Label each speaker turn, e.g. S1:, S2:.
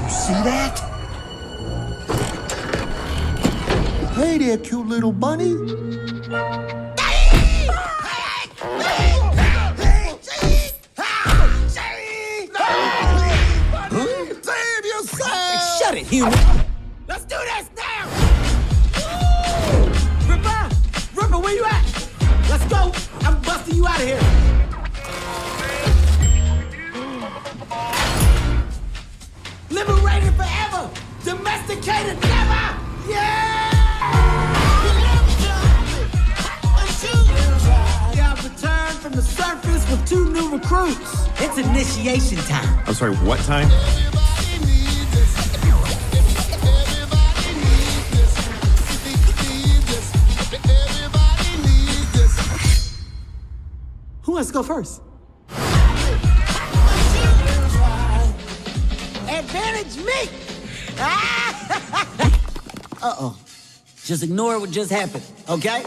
S1: You see that? Hey there, cute little bunny.
S2: Save yourself!
S3: Shut it, human.
S2: Let's do this now! Ripper, where you at? Let's go! I'm busting you out of here! Liberated forever! Domesticated never! Yeah! Yeah, I've returned from the surface with 2 new recruits.
S3: It's initiation time.
S4: I'm sorry, what time?
S2: Who wants to go first? Advantage me!
S3: Uh-oh. Just ignore what just happened, okay?